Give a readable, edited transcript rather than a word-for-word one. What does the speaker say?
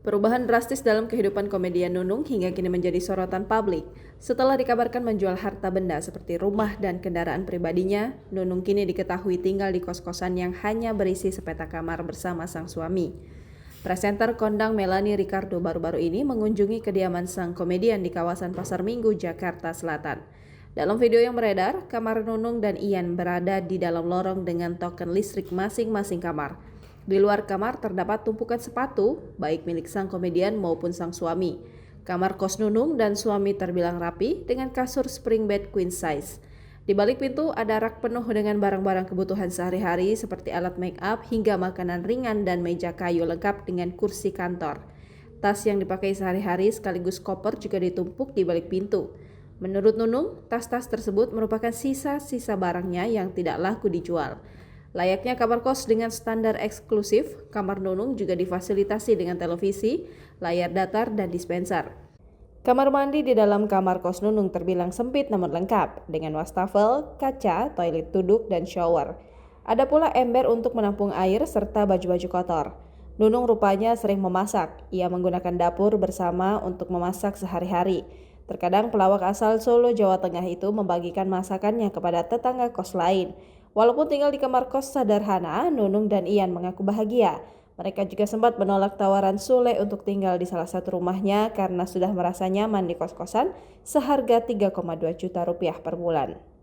Perubahan drastis dalam kehidupan komedian Nunung hingga kini menjadi sorotan publik. Setelah dikabarkan menjual harta benda seperti rumah dan kendaraan pribadinya, Nunung kini diketahui tinggal di kos-kosan yang hanya berisi sepetak kamar bersama sang suami. Presenter kondang Melanie Ricardo baru-baru ini mengunjungi kediaman sang komedian di kawasan Pasar Minggu, Jakarta Selatan. Dalam video yang beredar, kamar Nunung dan Ian berada di dalam lorong dengan token listrik masing-masing kamar. Di luar kamar terdapat tumpukan sepatu, baik milik sang komedian maupun sang suami. Kamar kos Nunung dan suami terbilang rapi dengan kasur spring bed queen size. Di balik pintu ada rak penuh dengan barang-barang kebutuhan sehari-hari seperti alat make up hingga makanan ringan dan meja kayu lengkap dengan kursi kantor. Tas yang dipakai sehari-hari sekaligus koper juga ditumpuk di balik pintu. Menurut Nunung, tas-tas tersebut merupakan sisa-sisa barangnya yang tidak laku dijual. Layaknya kamar kos dengan standar eksklusif, kamar Nunung juga difasilitasi dengan televisi, layar datar, dan dispenser. Kamar mandi di dalam kamar kos Nunung terbilang sempit namun lengkap, dengan wastafel, kaca, toilet duduk, dan shower. Ada pula ember untuk menampung air serta baju-baju kotor. Nunung rupanya sering memasak, ia menggunakan dapur bersama untuk memasak sehari-hari. Terkadang pelawak asal Solo, Jawa Tengah itu membagikan masakannya kepada tetangga kos lain. Walaupun tinggal di kamar kos sederhana, Nunung dan Ian mengaku bahagia. Mereka juga sempat menolak tawaran Sule untuk tinggal di salah satu rumahnya karena sudah merasa nyaman di kos-kosan seharga 3,2 juta rupiah per bulan.